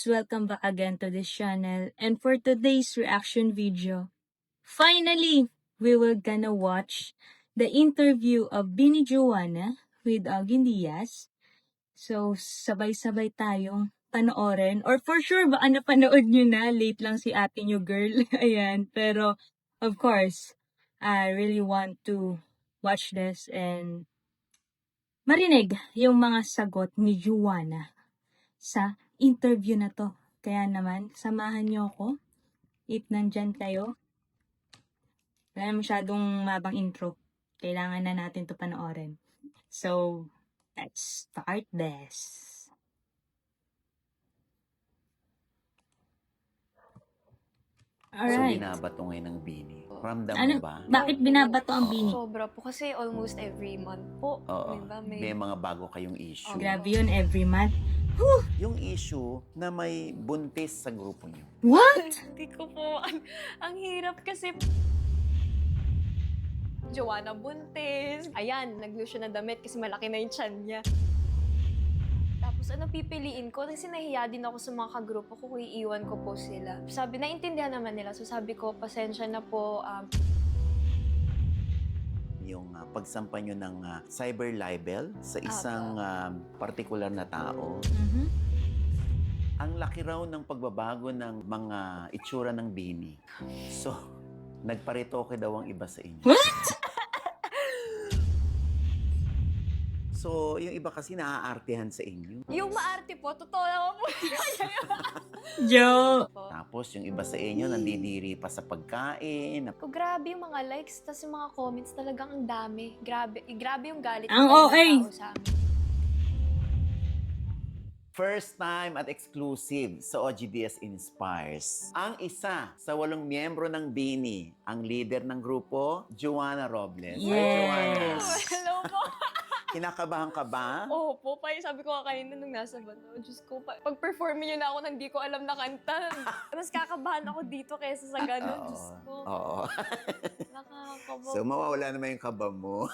welcome back again to this channel. And for today's reaction video, finally, we will gonna watch the interview of Bini Joanna with Augin Diaz. So, sabay-sabay tayong panoorin. Or for sure, baka napanood nyo na. Late lang si ate nyo, girl. Ayan. Pero, of course, I really want to watch this and marinig yung mga sagot ni Joanna sa interview na to. Kaya naman, samahan nyo ako. If nandyan kayo. Wala na masyadong mabang intro. Kailangan na natin to panoorin. So, let's start this. So, Alright. binabato ngayon ng Bini. Ramdam Ano, mo ba? bakit binabato ang Bini? Sobra po kasi almost every month po. Oo. Diba? May mga bago kayong issue. Grabe yun, every month. Yung issue na may buntis sa grupo niyo. What? Hindi ko po. Ang hirap kasi. Joanna buntis. Ayan, nag-lose siya ng damit kasi malaki na yung tiyan niya. Tapos ano pipiliin ko? Kasi nahiya din ako sa mga kagrupo ko kung iiwan ko po sila. Sabi, naintindihan naman nila. So sabi ko, pasensya na po. Yung pagsampa nyo ng cyber libel sa isang partikular na tao. Mhm. Ang laki raw ng pagbabago ng mga itsura ng Bini. So, nagparitoke daw ang iba sa inyo. What? So, yung iba kasi naaartehan sa inyo. Yung maarte po, totoo naman po. Joke. Tapos, yung iba sa inyo nandidiri pa sa pagkain. Ko grabe yung mga likes, tas yung mga comments talagang ang dami. Grabe yung galit Ang ng OA. tao sa amin. First time at exclusive sa OGDS Inspires. Ang isa sa 8 miyembro ng Bini, ang leader ng grupo, Joanna Robles. Hi, Joanna. Yes. Hello po. Kinakabahan ka ba? Opo, sabi ko kanina nung nasa bato, Diyos ko, pag-perform niyo na ako nang di ko alam na kanta. Mas kakabahan ako dito kaysa sa gano'n, Oo. Diyos ko. Oo. Nakakabog. So, mawawala naman yung kaba mo.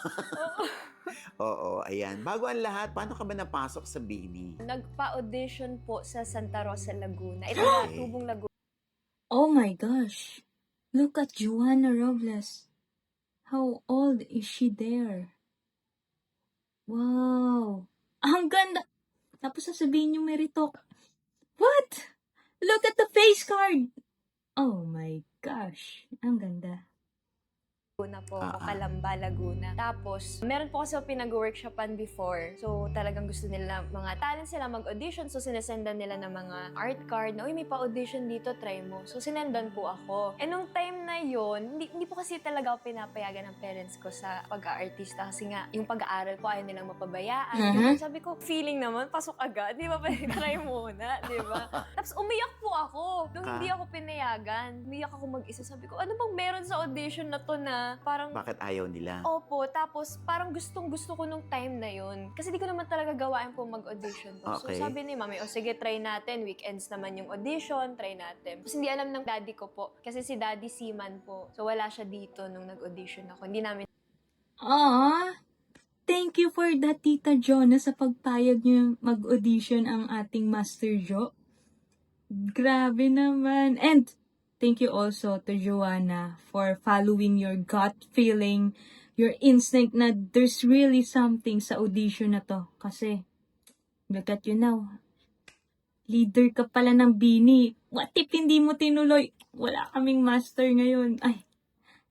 Oo, ayan. Bago ang lahat, paano ka ba napasok sa Bini? Nagpa-audition po sa Santa Rosa, Laguna. Ito Okay. na, Tubong Laguna. Oh my gosh. Look at Joanna Robles. How old is she there? Wow. Ang ganda. Tapos sasabihin yung meritok. What? Look at the face card. Oh my gosh. Ang ganda. Laguna po, Calamba, Laguna. Tapos, meron po kasi ako pinag-workshopan before. So, talagang gusto nila, mga talent sila mag-audition. So, sinesendan nila ng mga art card na, uy, may pa-audition dito, try mo. So, sinendan po ako. And nung time na yon, hindi po kasi talaga ako pinapayagan ng parents ko sa pag-aartista. Kasi nga, yung pag-aaral ko, ayaw nilang mapabayaan. Mhm. Sabi ko, feeling naman, pasok agad. Di ba? Try muna, di ba? Tapos, umiyak po ako. Nung hindi ako pinayagan, umiyak ako mag-isa. Sabi ko, ano bang meron sa audition na to na parang, Bakit ayaw nila? opo, tapos parang gustong-gusto ko nung time na yun. Kasi di ko naman talaga gawain po mag-audition po. Okay. So sabi ni mami, o sige, try natin. Weekends naman yung audition, try natin. Tapos hindi alam ng daddy ko po. Kasi si daddy seaman po. So wala siya dito nung nag-audition ako. Hindi namin Aww. Thank you for that, Tita Jonah, sa pagpayag niyo mag-audition ang ating Master Jo. Grabe naman. And thank you also to Joanna for following your gut feeling, your instinct na there's really something sa audition na to. Kasi, look at you now. Leader ka pala ng Bini. What if hindi mo tinuloy? Wala kaming master ngayon. Ay,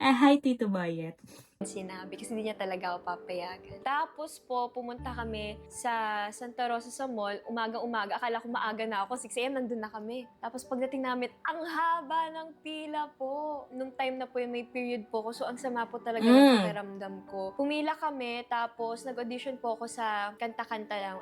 hi Tito Bayet. sinabi kasi hindi niya talaga ako papayagan. Tapos po, pumunta kami sa Santa Rosa sa mall, umaga-umaga. Akala ko maaga na ako, 6 a.m. nandun na kami. Tapos pagdating namin, ang haba ng pila po. Nung time na po yung may period po ko, so ang sama po talaga ng pakiramdam ko. Pumila kami, tapos nag-audition po ako sa kanta-kanta lang,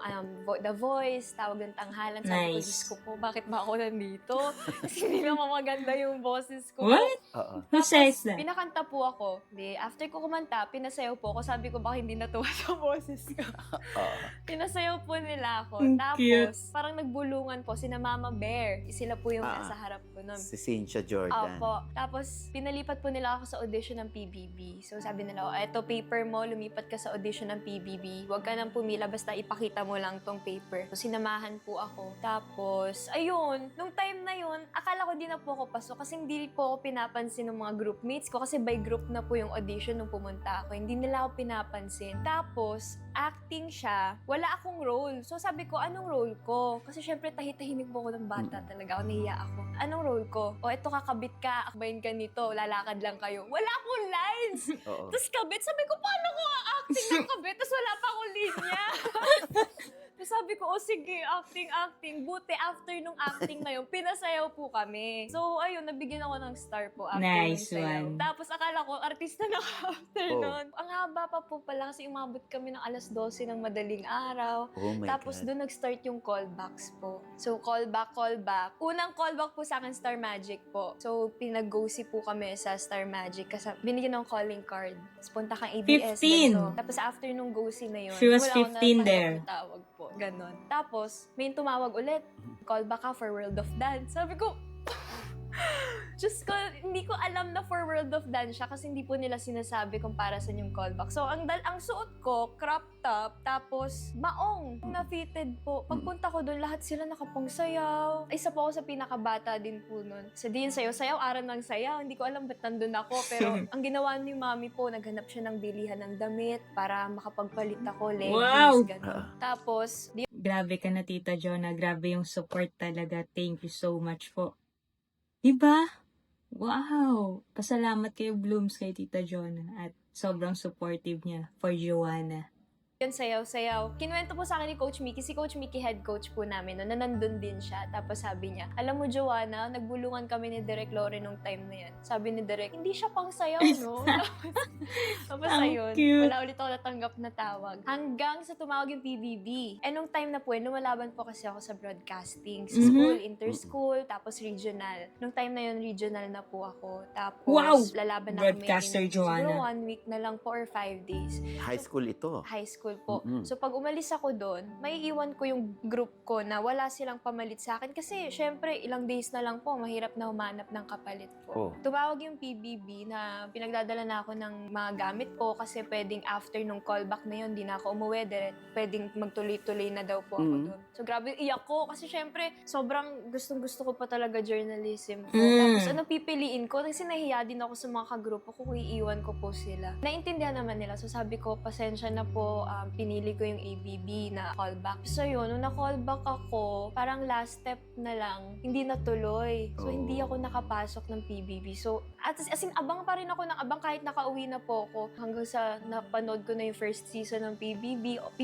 The Voice, Tawag ng Tanghalan. Sabi ko, Nice. Diyos ko po, bakit ba ako nandito? Kasi hindi naman maganda yung boses ko. What? Oo. Who says that? Pinakanta po ako. After ko kumanta, pinasayaw po ako. Sabi ko, baka hindi natuwa sa boses ko. Oo. Pinasayaw po nila ako. Ang Tapos, cute. parang nagbulungan po, sina Mama Bear. Sila po yung Ah. nasa harap ko nun. Si Cynthia Jordan. Opo. Tapos, pinalipat po nila ako sa audition ng PBB. So, sabi nila, eto paper mo, lumipat ka sa audition ng PBB. Huwag ka nang pumila, basta ipakita mo lang tong paper. So, sinamahan po ako. Tapos, ayun, nung time na yun, akala ko di na po ako pasok kasi hindi po ako pinapansin ng mga groupmates ko kasi by group na po yung audition nung pumunta ako. Hindi nila ako pinapansin. Tapos, acting siya, wala akong role. So, sabi ko, anong role ko? Kasi syempre, tahitahimik po ako ng bata talaga. Ako, nahiya ako. Anong role ko? O, eto kakabit ka, akbayin ka nito, lalakad lang kayo. Wala akong lines! Oo. Tapos kabit, sabi ko, paano ko acting ng kabit? Tapos wala pa akong linya. Tapos sabi ko, sige, acting. Buti after nung acting na yun, pinasayaw po kami. So, ayun, nabigyan ako ng star po after Nice ng sayaw. one. Tapos akala ko, artista na ako after Oh. nun. Ang haba pa po pala kasi umabot kami ng 12:00 ng madaling araw. Oh my Tapos God. doon nag-start yung callbacks po. So, callback. Unang callback po sa akin, Star Magic po. So, pinag-go-see po kami sa Star Magic kasi binigyan ng calling card. Tapos punta kang ABS. 15. ganito. Tapos after nung go-see na yun, She was wala ako 15 natanggap there. na tawag po. Ganon. Tapos, may tumawag ulit. Callback ka for World of Dance. Sabi ko, Diyos ko, hindi ko alam na for World of Dance siya kasi hindi po nila sinasabi kung para sa yung callback. So, ang suot ko, crop top, tapos maong na fitted po. Pagpunta ko doon, lahat sila nakapangsayaw. Isa po ako sa pinakabata din po nun. Sa din sayaw, aral ng sayaw. Hindi ko alam ba't nandun ako. Pero ang ginawa ni mami po, naghanap siya ng bilihan ng damit para makapagpalit ako, leggings, Wow! gano'n. Tapos, di Grabe ka na, Tita Jonah. Grabe yung support talaga. Thank you so much po. Diba? Wow! Pasalamat kayo, Blooms, kay Tita Jonah. At sobrang supportive niya for Joanna. yun, sayaw. Kinuwento po sa akin ni Coach Mickey. Si Coach Mickey, head coach po namin, no, na nandun din siya. Tapos sabi niya, alam mo, Joanna, nagbulungan kami ni Direk Lore nung time na yan. Sabi ni Direk, hindi siya pang sayaw, no? Tapos Ang ayun, cute. wala ulit ako natanggap na tawag. Hanggang sa tumawag yung PBB. Eh, nung time na po, lumalaban po kasi ako sa broadcasting. Sa Mhm. school, inter-school, tapos regional. Nung time na yun, regional na po ako. Tapos, Wow! lalaban na Broadcaster kami. Joanna. Siguro 1 week na lang po or 5 days High school ito. high school po. Mm-mm. So, pag umalis ako doon, may iwan ko yung group ko na wala silang pamalit sa akin. Kasi, syempre, ilang days na lang po, mahirap na humanap ng kapalit po. Oh. Tumawag yung PBB na pinagdadala na ako ng mga gamit ko kasi pwedeng after nung callback na yun, di na ako umuwi. Pwedeng magtuloy-tuloy na daw po ako doon. So, grabe, iyak ko. Kasi, syempre, sobrang gustong-gusto ko pa talaga journalism ko. Tapos, ano pipiliin ko? Kasi nahiya din ako sa mga kagrupo ko kung iiwan ko po sila. Naintindihan naman nila. So, sabi ko, pasensya na po, pinili ko yung ABB na callback. So yun, nung na-callback ako, parang last step na lang, hindi natuloy. So hindi ako nakapasok ng PBB. So, as in, abang pa rin ako ng abang kahit nakauwi na po ako. Hanggang sa napanood ko na yung first season ng PBB 8.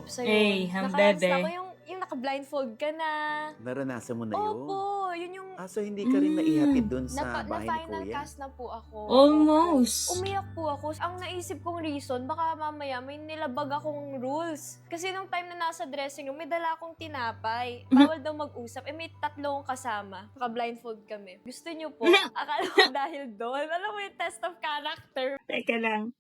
So Hey, yun, hambebe. nakaranas na ako yung naka-blindfold ka na. Naranasan mo na yun? Opo, yun yung So hindi ka rin naihatid dun sa na bahay ni final Kuya? cast na po ako. Almost. Umiyak po ako. Ang naisip kong reason, baka mamaya may nilabag akong rules. Kasi nung time na nasa dressing room, may dala akong tinapay. Bawal daw mag-usap. May 3 kasama. Naka-blindfold kami. Gusto niyo po? Akala ko dahil doon. Alam mo yung test of character. Teka lang.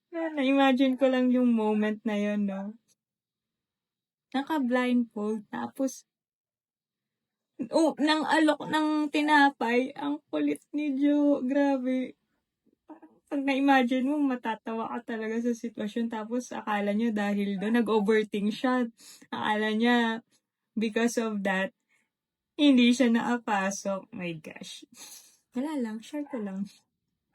Na-imagine ko lang yung moment na yun, no? Naka-blindfold, tapos nang alok ng tinapay, ang kulit ni Jo, grabe. Parang pag na-imagine mo, matatawa ka talaga sa sitwasyon. Tapos akala niya dahil doon, nag-overthink siya. Akala niya, because of that, hindi siya nakapasok. My gosh. Wala lang, share ko lang.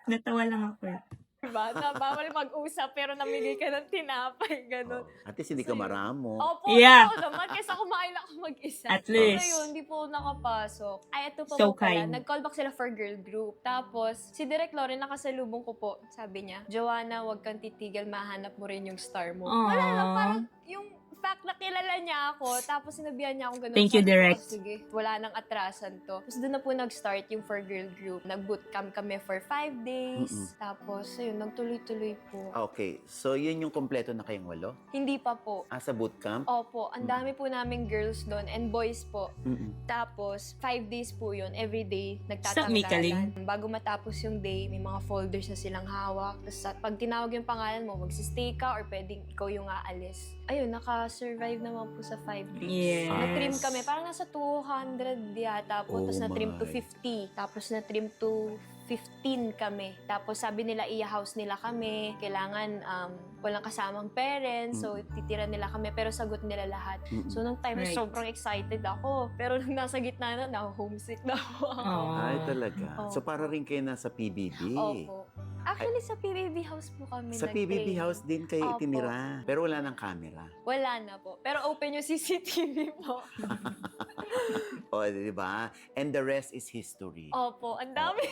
Natawa lang ako eh. Diba? Na bawal mag-usap pero namigay ka ng tinapay. Ganon. At least hindi ka maramo. Opo, Yeah. ito naman. Kaysa kumain ako mag-isa. At least. So yun, hindi po nakapasok. Ay, ito po So po pala. kind. Nag-callback sila for girl group. Tapos, si Direk Lore, nakasalubong ko po. Sabi niya, Joanna, huwag kang titigil. Mahanap mo rin yung star mo. Aww. Wala lang, parang yung fact na kilala niya ako, tapos sinabihan niya ako ganun. Thank you, Sabi ko, Direct. sige, wala nang atrasan to. Tapos doon na po nag-start yung For Girl Group. Nag-bootcamp kami for 5 days. Tapos, ayun, nagtuloy-tuloy po. Okay, so yun yung kompleto na kayong 8? Hindi pa po. Sa bootcamp? Opo, ang dami po naming girls doon and boys po. Mm-mm. Tapos, 5 days po yun. Every day, Stop me, Kaling. nagtatanggalan. Bago matapos yung day, may mga folders na silang hawak. Tapos, pag tinawag yung pangalan mo, magsistay ka or pwedeng ikaw yung aalis. Ayun, naka-survive naman po sa 5 days. Yes. Na-trim kami. Parang nasa 200 yata po. Oh Tapos na-trim to my. 50. Tapos na-trim to 15 kami. Tapos sabi nila, i-house nila kami. Kailangan walang kasamang parents. So, titira nila kami. Pero sagot nila lahat. Mm-mm. So, nung time, Right. sobrang excited ako. Pero nung nasa gitna na, homesick na ako. Ay, talaga. Oo. So, para rin kayo nasa PBB. Opo. Actually, sa PBB house po kami Sa PBB nag-training. house din kayo Opo. itinira. Pero wala nang camera. Wala na po. Pero open yung CCTV po. O, di ba? And the rest is history. Opo, ang dami.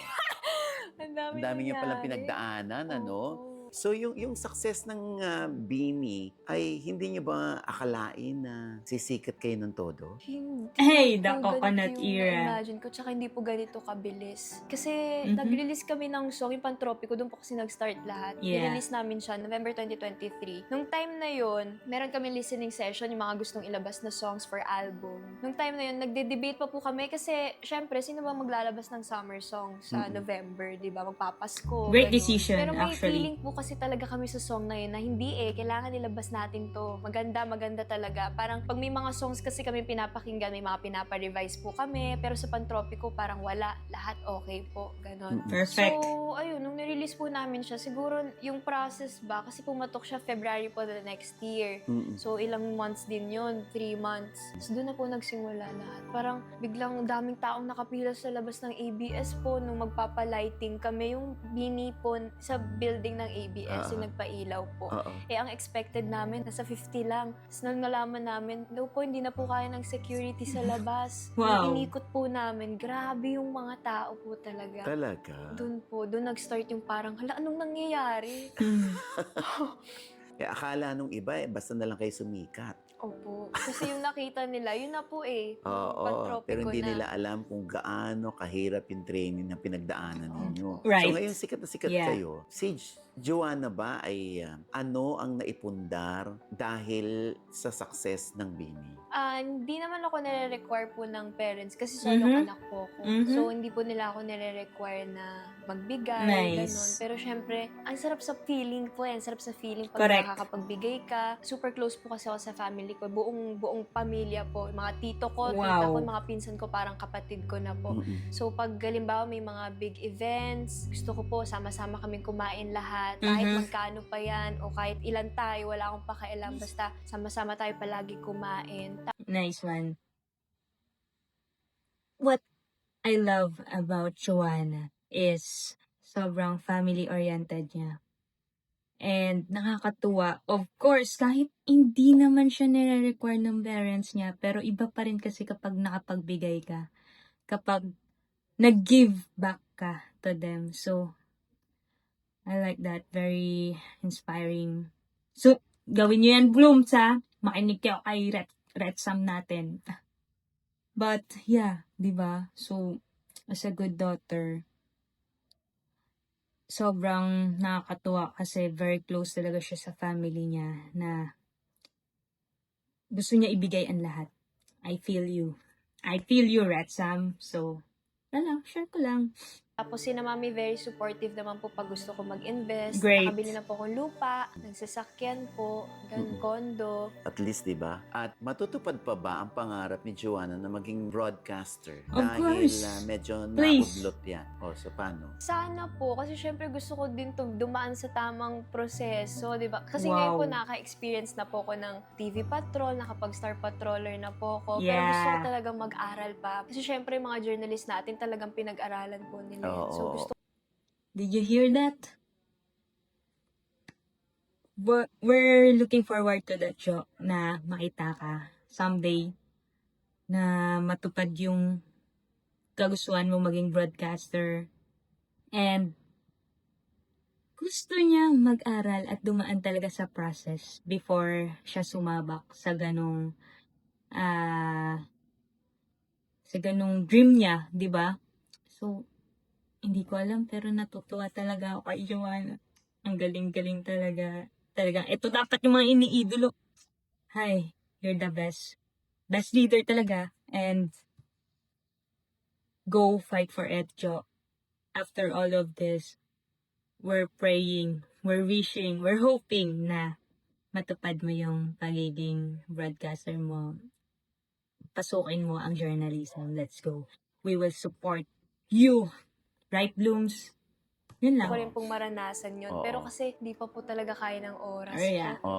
Ang dami Ang dami niyo palang nangyari. pinagdaanan, ano? Opo. So, yung success ng Bini ay hindi niyo ba akalain na sisikat kayo ng todo? Hindi Hey, po the ganito coconut yung era. na-imagine ko, tsaka hindi po ganito kabilis. Kasi Mhm. nag-release kami ng song, yung Pantropiko, doon po kasi nag-start lahat. Yeah. I-release namin siya November 2023. Nung time na yun, meron kami listening session, yung mga gustong ilabas na songs for album. Nung time na yun, nagde-debate pa po kami kasi, syempre, sino ba maglalabas ng summer song sa November, di ba? Magpapasko. Great ganun. decision, Pero may actually. feeling po kasi talaga kami sa song na yun na hindi kailangan ilabas natin to. Maganda talaga. Parang pag may mga songs kasi kami pinapakinggan, may mga pinapa-revise po kami, pero sa Pantropiko parang wala. Lahat okay po. Ganon. Perfect. So, ayun, nung nirelease po namin siya, siguro yung process ba, kasi pumatok siya February po the next year. Mm-mm. So, ilang months din yun, 3 months. So, doon na po nagsimula lahat. Parang biglang daming taong nakapila sa labas ng ABS po nung magpapalighting kami. Yung Bini po sa building ng ABS, yung nagpailaw po. Oo. Ang expected namin, nasa 50 lang. Tapos nang nalaman namin, no po, hindi na po kaya ng security sa labas. Wow. Nung inikot po namin, grabe yung mga tao po talaga. Talaga. Doon nag-start yung parang, hala, anong nangyayari? Mm. Akala nung iba, basta na lang kayo sumikat. Opo. Kasi yung nakita nila, yun na po Oo, Pantropiko pero hindi na. nila alam kung gaano kahirap yung training na pinagdaanan ninyo. Right. So ngayon sikat na sikat Yeah. kayo. Si Joanna ba ay ano ang naipundar dahil sa success ng Bini? Hindi naman ako nire-require po ng parents kasi solong anak po ako. Mhm. So, hindi po nila ako nire-require na magbigay, Nice. ganun. Pero syempre, ang sarap sa feeling po Ang sarap sa feeling pag Correct. nakakapagbigay ka. Super close po kasi ako sa family ko. Buong pamilya po. Mga tito ko, Wow. tita ko, mga pinsan ko, parang kapatid ko na po. Mm-mm. So, pag halimbawa may mga big events, gusto ko po sama-sama kaming kumain lahat. Kahit Mhm. magkano pa yan o kahit ilan tayo, wala akong pakialam. Basta sama-sama tayo palagi kumain. Nice one. What I love about Joanna is sobrang family-oriented niya. And nakakatuwa. Of course, kahit hindi naman siya nire-require ng parents niya, pero iba pa rin kasi kapag nakapagbigay ka. Kapag nag-give back ka to them. So, I like that. Very inspiring. So, gawin niyo yan, Blooms, ha? Makinig kayo kay Red Sam natin. But, yeah, di ba? So, as a good daughter, sobrang nakakatuwa kasi very close talaga siya sa family niya na gusto niya ibigay ang lahat. I feel you. I feel you, Red Sam. So, share ko lang. Tapos si na mami very supportive naman po pag gusto ko mag-invest. Great. Nakabili na po akong lupa, nagsasakyan po, kondo. At least, di ba? At matutupad pa ba ang pangarap ni Joanna na maging broadcaster? Of Dahil course. medyo Please. naudlot yan. O, so paano? Sana po, kasi syempre gusto ko din dumaan sa tamang proseso, di ba? Kasi Wow. ngayon po naka-experience na po ako ng TV Patrol, nakapag-Star Patroller na po ako. Pero Yeah. gusto ko talagang mag-aral pa. Kasi syempre mga journalist natin talagang pinag-aralan po nila. Oo. So gusto Did you hear that? We're looking forward to that, Jo, na makita ka someday na matupad yung kagustuhan mo maging broadcaster. And gusto niya mag-aral at dumaan talaga sa process before siya sumabak sa ah, ganong dream niya, 'di ba? So, hindi ko alam pero natutuwa talaga ako kay Joanna. Ang galing-galing talaga. Talagang ito dapat yung mga iniidolo. Hi, you're the best. Best leader talaga. And go fight for it, Jo. After all of this, we're praying, we're wishing, we're hoping na matupad mo yung pagiging broadcaster mo. Pasukin mo ang journalism. Let's go. We will support you. Right, Blooms? Yun lang. Ako rin pong maranasan yun. Oo. Pero kasi di pa po talaga kaya ng oras Oh, yeah. po.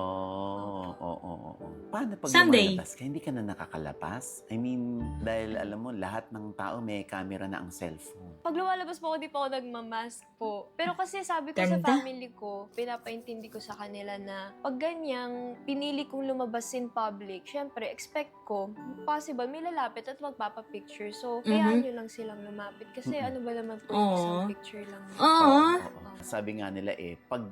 Oo. Paano pag Someday. lumalabas ka, hindi ka na nakakalapas? I mean, dahil alam mo, lahat ng tao may camera na ang cellphone. Pag lumalabas po ako, di pa ako nagmamask po. Pero kasi sabi ko sa Ganda. family ko, pinapaintindi ko sa kanila na pag ganyang pinili kong lumabas in public, syempre, expect ko, possible, may lalapit at magpapapicture. So, kayaan nyo lang silang lumapit. Kasi ano ba naman po yung isang Oo. picture lang. Oo. Sabi nga nila pag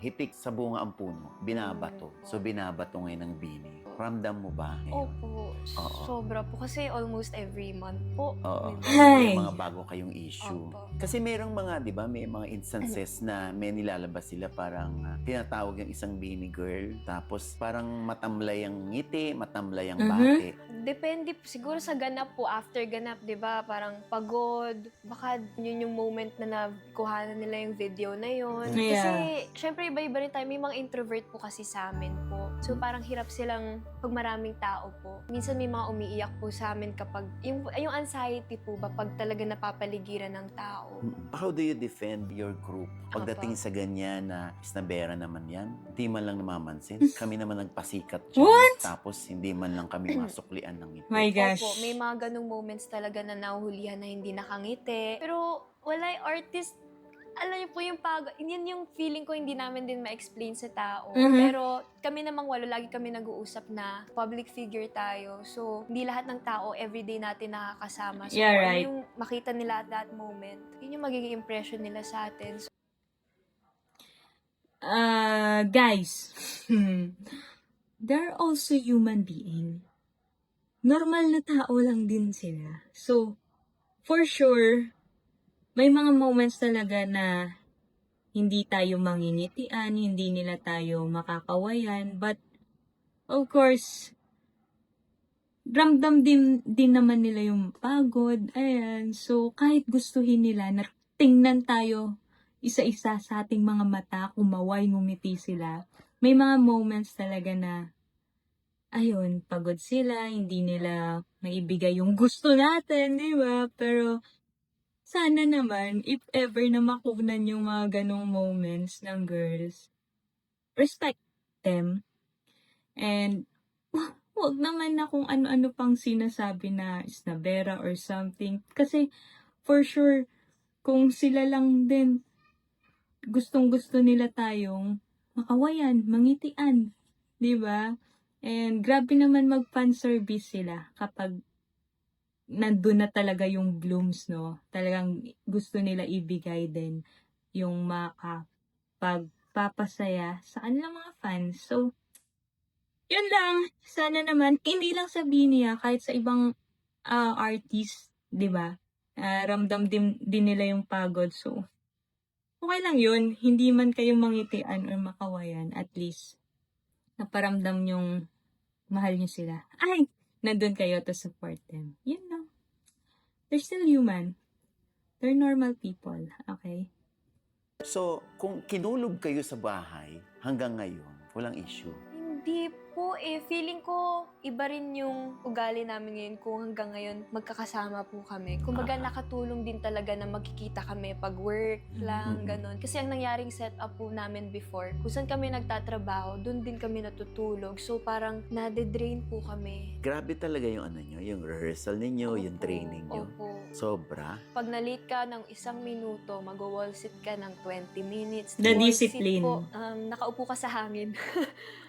hitik sa bunga ang puno, binabato. So, binabato ngayon ng bini. Ramdam mo ba ngayon? Opo, Oo. sobra po. Kasi almost every month po. Oo. Ay. May mga bago kayong issue. Opo. Kasi merong mga, di ba, may mga instances na may nilalabas sila parang tinatawag yung isang bini girl, tapos parang matamlay ang ngiti, matamlay ang bati. Depende po, siguro sa ganap po, after ganap, di ba, parang pagod, baka yun yung moment na nakuhanan nila yung video na yun. Yeah. Kasi, syempre, iba-iba rin tayo. May mga introvert po kasi sa amin po. So, parang hirap silang pag maraming tao po. Minsan may mga umiiyak po sa amin kapag, yung anxiety po ba, pag talaga napapaligiran ng tao. How do you defend your group? Pagdating sa ganyan na isnabera naman yan, hindi man lang namamansin. Kami naman nagpasikat dyan. What? Tapos hindi man lang kami masuklian ng ngiti. My gosh. Opo, may mga ganung moments talaga na nahuhulihan na hindi nakangiti. Pero wala yung artist, alam niyo po yung yun yung feeling ko hindi namin din ma-explain sa tao. Pero kami namang walo, lagi kami nag-uusap na public figure tayo. So, hindi lahat ng tao everyday natin nakakasama. So, Yeah, kung right. ano yung makita nila at that moment, yun yung magiging impression nila sa atin. So, Guys, they're also human being. Normal na tao lang din sila. So, for sure, may mga moments talaga na hindi tayo mangingitian, hindi nila tayo makakawayan, but, of course, ramdam din naman nila yung pagod, ayan. So, kahit gustuhin nila na tingnan tayo isa-isa sa ating mga mata, kumaway, ngumiti sila, may mga moments talaga na, ayun, pagod sila, hindi nila maibigay yung gusto natin, di ba? Pero, sana naman, if ever na makunan yung mga ganong moments ng girls, respect them. And, wag naman na kung ano-ano pang sinasabi na isnabera or something. Kasi, for sure, kung sila lang din, gustong-gusto nila tayong makawayan, mangitian. Di ba? And, grabe naman mag-fan service sila kapag nandun na talaga yung blooms, no? Talagang gusto nila ibigay din yung makapagpapasaya sa kanilang mga fans. So, yun lang. Sana naman, hindi lang sa Binia, kahit sa ibang artist, di ba? Ramdam din nila yung pagod. So, okay lang yun. Hindi man kayo mangitian or makawayan. At least, naparamdam yung mahal nyo sila. Ay! Nandun kayo to support them. Yun lang. They're still human. They're normal people. Okay? So, kung kinulog kayo sa bahay hanggang ngayon, walang issue. hindi po feeling ko iba rin yung ugali namin ngayon kung hanggang ngayon magkakasama po kami. Kumbaga nakatulong din talaga na magkikita kami pag work lang, ganon. Kasi ang nangyaring setup po namin before, kung saan kami nagtatrabaho, doon din kami natutulog. So parang nade-drain po kami. Grabe talaga yung ano nyo, yung rehearsal ninyo, yung training nyo. Opo. Sobra. Pag na-late ka ng 1 minuto, mag-wall sit ka ng 20 minutes. The Wall sit discipline. Po, nakaupo ka sa hangin.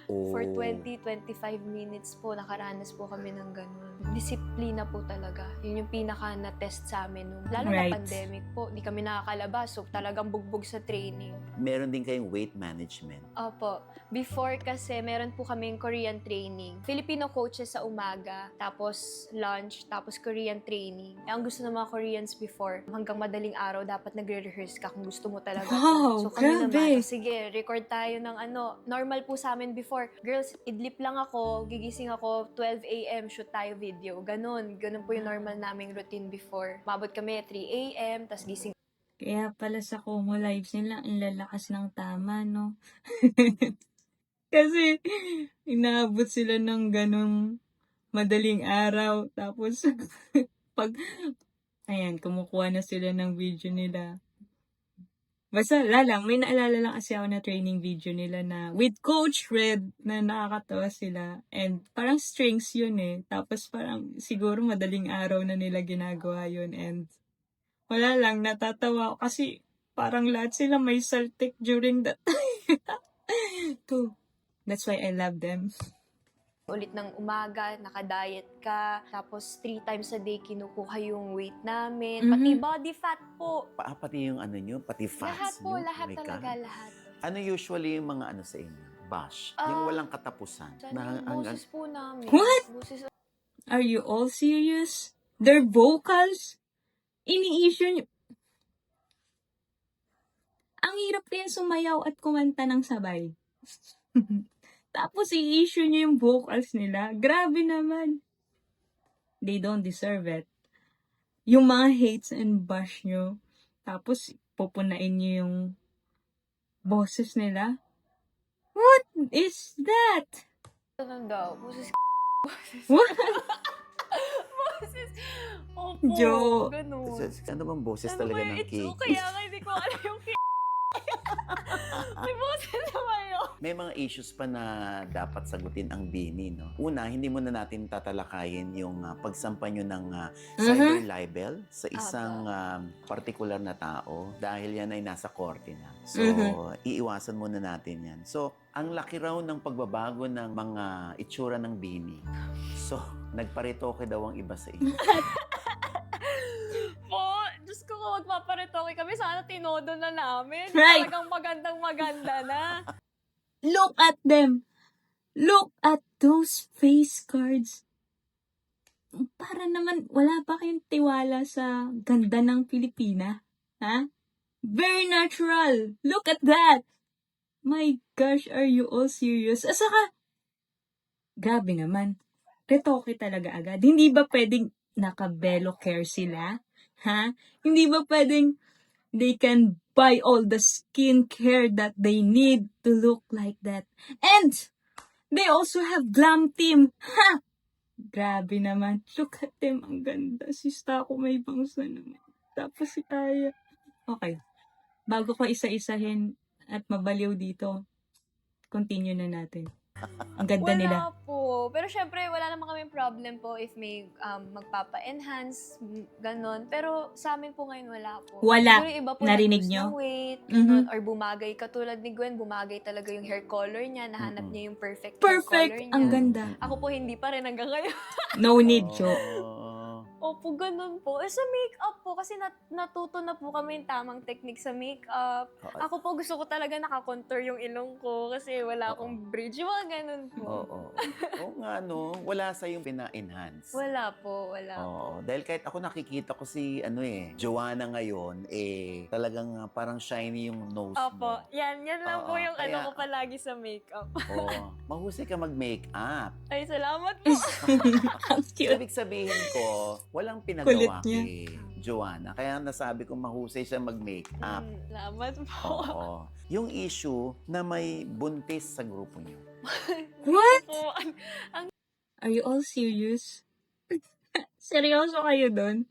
Oh. For 20-25 minutes po, nakaranas po kami ng ganun. monthly na po talaga. Yun yung pinaka na-test sa amin nung, lalo Right. na pandemic po. Hindi kami nakakalabas, so talagang bugbog sa training. Meron din kayong weight management. Opo. Before kasi, meron po kaming Korean training. Filipino coaches sa umaga, tapos lunch, tapos Korean training. Ang gusto ng mga Koreans before, hanggang madaling araw, dapat nagre-rehearse ka kung gusto mo talaga. Wow, So kami grabe. naman, sige, record tayo ng normal po sa amin before. Girls, idlip lang ako, gigising ako, 12 a.m., shoot tayo video. Ganun po yung normal naming routine before. Mabot kami 3 a.m., tas gising Kaya pala sa Como Lives nila, ang lalakas ng tama, no? Kasi, inaabot sila ng ganong madaling araw. Tapos, pag, ayan, kumukuha na sila ng video nila. Basta, lang, may naalala lang kasi ako na training video nila na with Coach Red na nakakatawa sila. And parang strings yun eh. Tapos parang siguro madaling araw na nila ginagawa yun. And wala lang, natatawa ako kasi parang lahat sila may saltik during that time. So, that's why I love them. ulit ng umaga, nakadiet ka, tapos 3 times a day kinukuha yung weight namin, pati body fat po. Pati yung ano nyo, pati Lahat fats po, nyo. lahat Oh my talaga, God. lahat. Ano usually yung mga ano sa inyo? Bash? Yung walang katapusan? Sana yung boses po namin. What? Boses, Are you all serious? Their vocals? Ini-issue nyo. Ang hirap kaya sumayaw at kumanta ng sabay. Tapos i-issue nyo yung vocals nila. Grabe naman. They don't deserve it. Yung mga hates and bash nyo. Tapos pupunain nyo yung boses nila. What is that? ano daw, boses, boses, What? boses, opo, Jo. ganun. Ano bang boses Ano talaga ba ng yung cake? itsu? Kaya nga hindi ko alam yung may boses naman yun. May mga issues pa na dapat sagutin ang Bini, no? Una, hindi muna natin tatalakayin yung pagsampa nyo ng cyber libel sa isang partikular na tao dahil yan ay nasa korte na. So, iiwasan muna natin yan. So, ang laki raw ng pagbabago ng mga itsura ng Bini. So, nagparitoke daw ang iba sa inyo. Po, Diyos ko kung magpaparitoke kami, sana tinodo na namin. Right. Talagang magandang-maganda na. Look at them. Look at those face cards. Para naman, wala pa kayong tiwala sa ganda ng Pilipina. Ha? Very natural. Look at that. My gosh, are you all serious? Saka, grabe naman. Retoke talaga agad. Hindi ba pwedeng naka-bello care sila? Ha? Hindi ba pwedeng they can buy all the skincare that they need to look like that? And they also have glam team. Ha! Grabe naman. Look at them. Ang ganda. Si Stako may bangsa naman. Tapos si Taya. Okay. Bago ko isa-isahin at mabaliw dito, continue na natin. Ang ganda nila. Wala po. Pero syempre, wala naman kami problem po if may magpapa-enhance, ganon. Pero sa amin po ngayon wala po. Wala. Siguro yung iba po Narinig nag-lose nyo? ng weight, ganon, or bumagay. Katulad ni Gwen, bumagay talaga yung hair color niya. Nahanap niya yung perfect hair color Perfect. niya. Ang ganda. Ako po hindi pa rin hanggang ngayon. No need, Jo. Opo, ganun po. Sa makeup po, kasi natuto na po kami yung tamang technique sa makeup. Ako po, gusto ko talaga nakakontour yung ilong ko kasi wala akong bridge. Yung mga ganun po. Oo. Oo nga, no? Wala sa yung pina-enhance. Wala po, wala po. Oo. Dahil kahit ako nakikita ko si, Joanna ngayon, talagang parang shiny yung nose Opo, mo. yan lang po Oo, yung kaya- ko palagi sa makeup. Oo. Mahusay ka mag-make-up. Ay, salamat po. Ang cute. Ibig sabihin ko, walang Kulit pinagawa niya. kay Joanna. Kaya nasabi ko mahusay siya mag-make-up. Salamat po. Oo. Yung issue na may buntis sa grupo niyo. What? Po. Are you all serious? Seryoso kayo doon?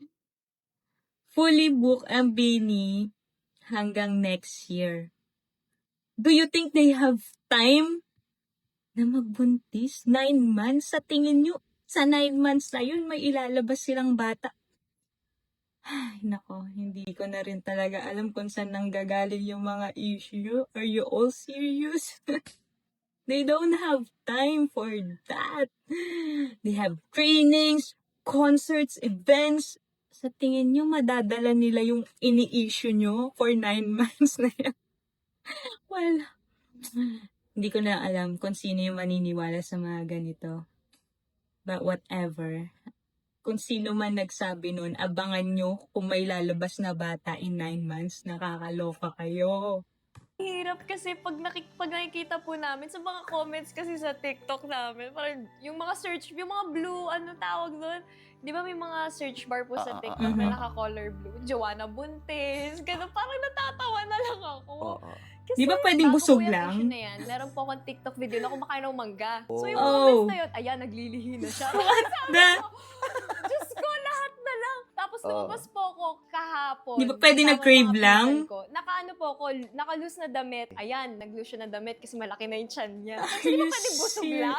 Fully book ang Bini hanggang next year. Do you think they have time na magbuntis? 9 months? Sa tingin nyo, sa 9 months na yun, may ilalabas silang bata. Ay, nako, hindi ko na rin talaga alam kung saan nanggagaling yung mga issue. Are you all serious? They don't have time for that. They have trainings, concerts, events, sa tingin nyo madadala nila yung ini-issue nyo for 9 months na yan? Well, hindi ko na alam kung sino yung maniniwala sa mga ganito. But whatever. Kung sino man nagsabi nun, abangan nyo kung may lalabas na bata in 9 months. Nakakaloka kayo. Hirap kasi pag nakikita po namin sa mga comments kasi sa TikTok namin, parang yung mga search, yung mga blue, ano tawag doon? Di ba may mga search bar po sa TikTok na naka-color blue? Joanna Buntes, gano'n. Parang natatawa na lang ako. Oo. Kasi Di ba pwedeng bago busog po yung lang? issue na yan, meron po akong TikTok video na kumakain ng mangga. So yung Oh. comments na yun, ayan, naglilihi na siya. The, Diyos ko, lahat na lang. Tapos lumabas po ako kahapon. Di ba pwede kasama nag-crave yung mga lang? pinsan ko. Nakaano po ako, naka-loose na damit. Ayan, nag-loose siya na damit kasi malaki na yung tiyan niya. So, di ba pwede busog lang?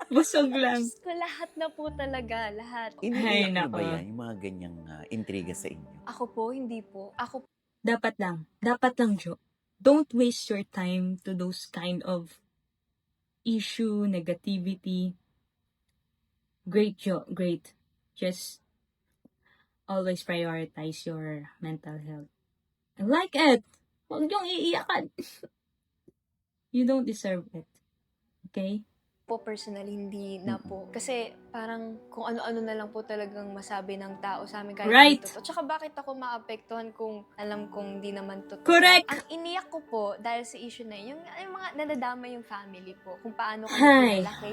busog lang. Diyos ko, lahat na po talaga, lahat. Iniiyak nyo nako. ba yan? Yung mga ganyang intriga sa inyo? Ako po, hindi po. Ako Dapat lang, Jo. Don't waste your time to those kind of issue, negativity. Great, Jo. Great. Just always prioritize your mental health. I like it. Huwag niyong iiyakan. You don't deserve it. Okay? po personally, hindi na po. Kasi parang kung ano-ano na lang po talagang masabi ng tao sa amin kahit Right. hindi totoo. Tsaka bakit ako maapektuhan kung alam kong di naman totoo. Correct. Ang iniyak ko po dahil sa issue na yun, yung mga nadadama yung family po. Kung paano kami Hay. pinalaki.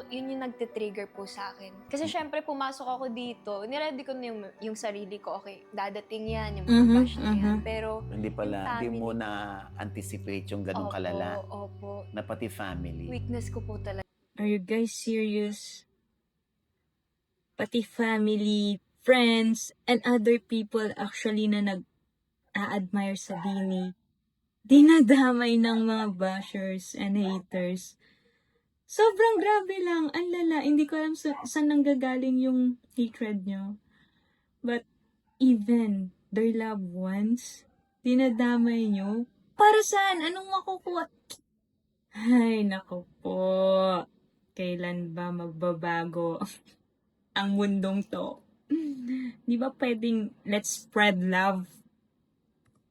Yun yung nagtitrigger po sa akin. Kasi syempre pumasok ako dito, niready ko na yung sarili ko. Okay, dadating yan, yung mga bash na yan. Pero Hindi Yung pala, di family. mo na-anticipate yung ganong kalala. Opo. Na pati family. Weakness ko po talaga. Are you guys serious? Pati family, friends, and other people actually na nag-a-admire sa Bini, dinadamay ng mga bashers and haters. Sobrang grabe lang. Ang lala. Hindi ko alam saan nanggagaling yung hatred nyo. But even their loved ones, dinadamay nyo. Para saan? Anong makukuha? Ay, naku po. Kailan ba magbabago ang mundong to? Di ba pwedeng let's spread love?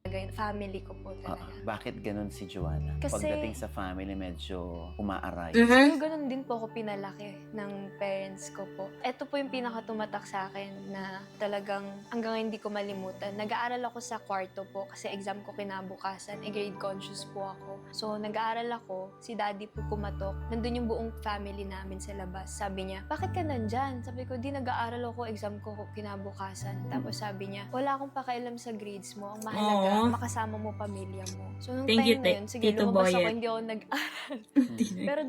Yung family ko po talaga. Bakit ganun si Joanna? Kasi- Pagdating sa family, medyo umaaray. So, ganun din po ako pinalaki ng parents ko po. Ito po yung pinakatumatak sa akin na talagang hanggang hindi ko malimutan. Nag-aaral ako sa kwarto po kasi exam ko kinabukasan. Grade conscious po ako. So, nag-aaral ako. Si daddy po kumatok. Nandun yung buong family namin sa labas. Sabi niya, bakit ka nandyan? Sabi ko, di nag-aaral ako. Exam ko kinabukasan. Tapos sabi niya, wala akong pakialam sa grades mo. Ang mahalaga, Aww. makasama mo pamilya mo. So, nung Thank you, time na yun, sige, Tito lumabas ako, Boyet. hindi ako nag-aral. Pero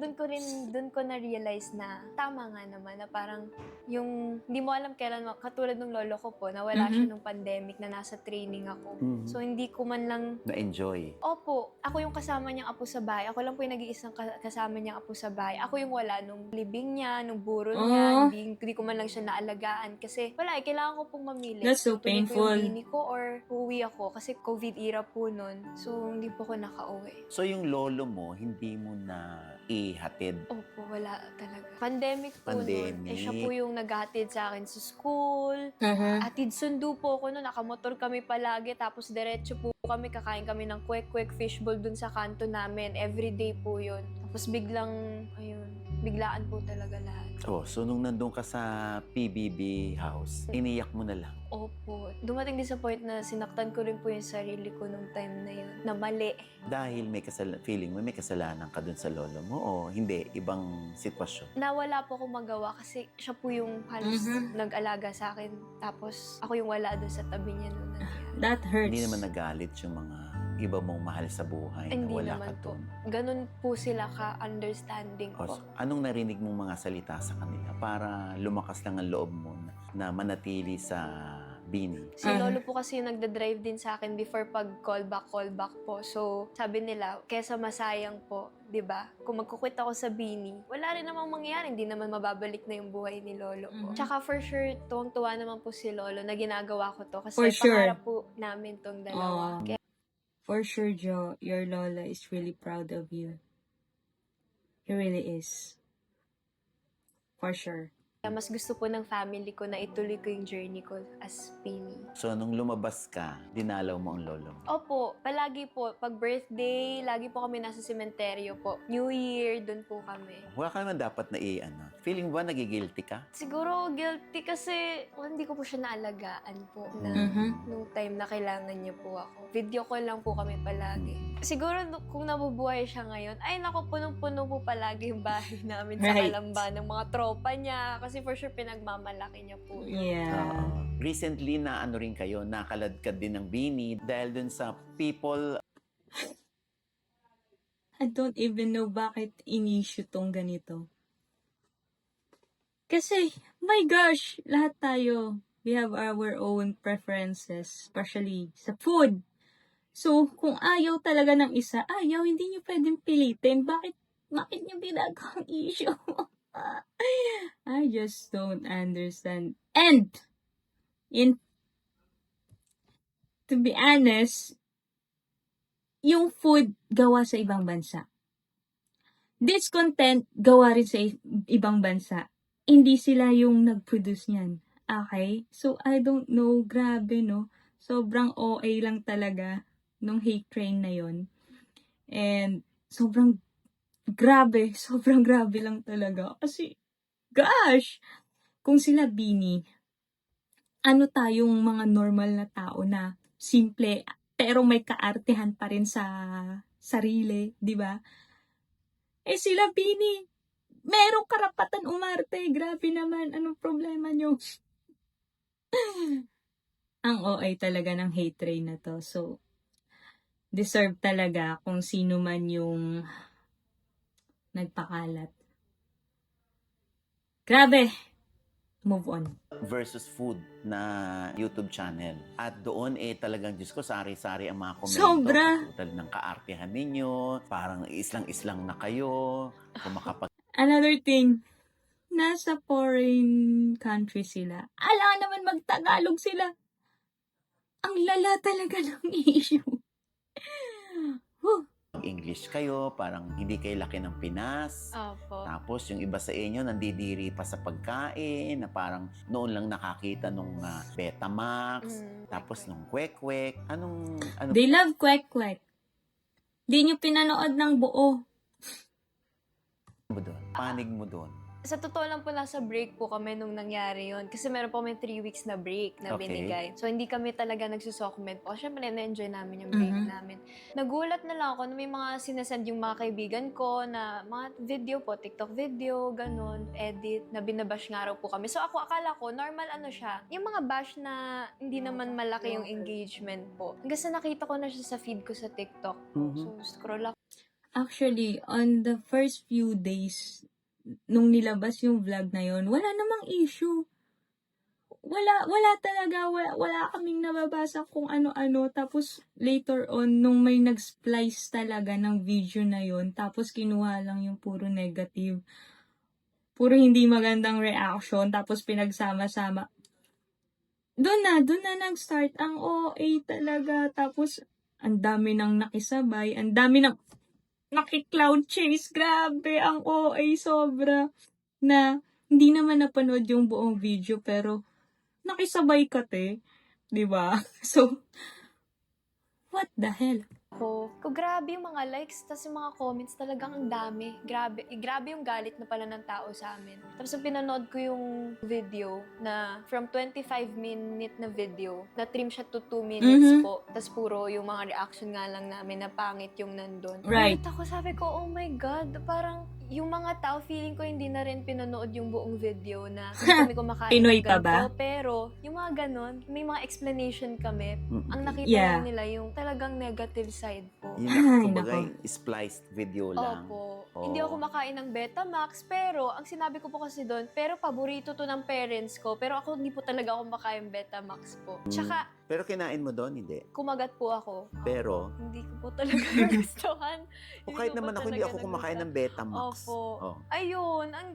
doon ko na-realize na tama nga naman na parang yung hindi mo alam kailan, katulad ng lolo ko po, nawala siya nung pandemic na nasa training ako. So hindi ko man lang, Na-enjoy. opo, ako yung kasama niyang apo sa bahay. Ako lang po yung nag-iisang kasama niyang apo sa bahay. Ako yung wala nung libing niya, nung buro niya, hindi ko man lang siya naalagaan kasi wala, kailangan ko pong mamili. That's so Tuloy ko painful. yung bini ko or uuwi ako kasi COVID era po nun. So hindi po ko nakauwi. So yung lolo mo, hindi mo na ihatid. Opo, wala talaga. Pandemic po nun. Pandemic. Siya po yung naghatid sa akin sa school. Atid sundo po ako nun. Nakamotor kami palagi. Tapos diretso po kami. Kakain kami ng quick fishbowl dun sa kanto namin. Everyday po yun. Tapos biglaan po talaga lahat. Oh, so nung nandun ka sa PBB house, iniyak mo na lang. Opo. Dumating din sa point na sinaktan ko rin po yung sarili ko nung time na yun. Na mali. Dahil feeling mo may kasalanan ka dun sa lolo mo o hindi, ibang sitwasyon. Nawala po ako magawa kasi siya po yung halos nag-alaga sa akin. Tapos ako yung wala doon sa tabi niya nung nangyari. That hurts. Hindi naman nagalit yung mga iba mong mahal sa buhay na Hindi wala naman ka po. dun. Ganun po sila ka-understanding O, po. anong narinig mong mga salita sa kanila para lumakas lang ang loob mo na manatili sa Bini? Si Lolo po kasi yung nagda-drive din sa akin before pag callback po. So, sabi nila, kesa masayang po, 'di ba? Kung magkukwit ako sa Bini, wala rin namang mangyayari, hindi naman mababalik na yung buhay ni Lolo po. Tsaka for sure, tuwang-tuwa naman po si Lolo na ginagawa ko to kasi For sure. pangarap po namin tong dalawa. Oh. Kaya For sure, Jo, your Lola is really proud of you. He really is. For sure. Kaya mas gusto po ng family ko na ituloy ko yung journey ko as Bini. So, nung lumabas ka, dinalaw mo ang lolo mo. Opo, palagi po. Pag birthday, lagi po kami nasa sementeryo po. New Year, dun po kami. Wala ka naman dapat na Feeling ba nagigilty ka? Siguro guilty kasi hindi ko po siya naalagaan po na nung time na kailangan niya po ako. Video call lang po kami palagi. Siguro kung nabubuhay siya ngayon, ay naku, punong-puno po palagi yung bahay namin sa Right. Kalamba ng mga tropa niya. Kasi for sure pinagmamalaki niya po yun. Yeah. Recently na rin kayo, nakaladkad din ng Bini dahil dun sa people. I don't even know bakit in-issue tong ganito. Kasi, my gosh, lahat tayo, we have our own preferences, especially sa food. So, kung ayaw talaga ng isa, ayaw, hindi nyo pwedeng pilitin. Bakit nyo ginagawang issue? I just don't understand. And, to be honest, yung food gawa sa ibang bansa. This content gawa rin sa ibang bansa. Hindi sila yung nag-produce niyan. Okay? So, I don't know. Grabe, no? Sobrang OA lang talaga nung hate train na yon. And, sobrang grabe lang talaga. Kasi, gosh! Kung sila Bini, ano tayong mga normal na tao na simple, pero may kaartehan pa rin sa sarili, di ba? Eh sila Bini, merong karapatan umarte. Grabe naman, anong problema nyo? Ang OA talaga ng hate train na to. So, deserve talaga kung sino man yung nagpakalat. Grabe! Move on. Versus food na YouTube channel. At doon talagang, Diyos ko, sari-sari ang mga komento. Sobra. Katulad ng kaartehan ninyo, parang islang-islang na kayo, kumakapag Another thing, nasa foreign country sila. Ala naman magtagalog sila. Ang lala talaga ng issue. English kayo, parang hindi kayo laki ng Pinas. Opo. Tapos yung iba sa inyo nandidiri pa sa pagkain na parang noon lang nakakita nung Betamax, tapos nung Kwek-Kwek. Ano They love kwek-kwek. Di nyo pinanood ng buo. mo doon? Panig mo doon? Sa totoo lang po, nasa break po kami nung nangyari yon. Kasi meron po kami 3 weeks na break na Okay. binigay. So, hindi kami talaga nagsusokment po. Siyempre, na-enjoy namin yung break namin. Nagulat na lang ako na may mga sinasend yung mga kaibigan ko na mga video po, TikTok video, ganun, edit, na binabash nga raw po kami. So, ako akala ko, normal ano siya. Yung mga bash na hindi naman malaki yung engagement po. Hanggang sa nakita ko na siya sa feed ko sa TikTok. So, scroll ako. Actually, on the first few days, nung nilabas yung vlog na yon, wala namang issue. Wala talaga, wala kaming nababasa kung ano-ano. Tapos, later on, nung may nag-splice talaga ng video na yon, tapos kinuha lang yung puro negative. Puro hindi magandang reaction, tapos pinagsama-sama. Doon na nag-start ang OA talaga. Tapos, ang dami nang nakisabay, ang dami nang naki-cloud chase. Grabe, ang OA sobra. Na, hindi naman napanood yung buong video, pero nakisabay ka, te. Diba? So, what the hell? Kung grabe yung mga likes, tapos yung mga comments talagang ang dami. Grabe yung galit na pala ng tao sa amin. Tapos nung pinanood ko yung video na from 25-minute na video, na-trim siya to 2 minutes po. Tapos puro yung mga reaction nga lang namin na pangit yung nandun. Right. Ulit ako, sabi ko, oh my God, parang yung mga tao, feeling ko hindi na rin pinanood yung buong video na kami kumakain Pinoy ng pa ba? ganito. Pero yung mga ganon, may mga explanation kami. Ang nakita Yeah. lang nila yung talagang negative side po. Yun Ay, na, kumbaga, nako. spliced video lang. Opo. Oo. Hindi ako kumakain ng Betamax, pero ang sinabi ko po kasi doon, pero paborito to ng parents ko, pero ako hindi po talaga ako kumakain Betamax po. Tsaka, Pero kinain mo doon, hindi. kumagat po ako. Pero, Hindi ko po talaga nagustuhan. o kahit ko po naman ako, hindi talaga ako kumakain ng nagustuhan. Betamax. Opo. Oh. Ayun, ang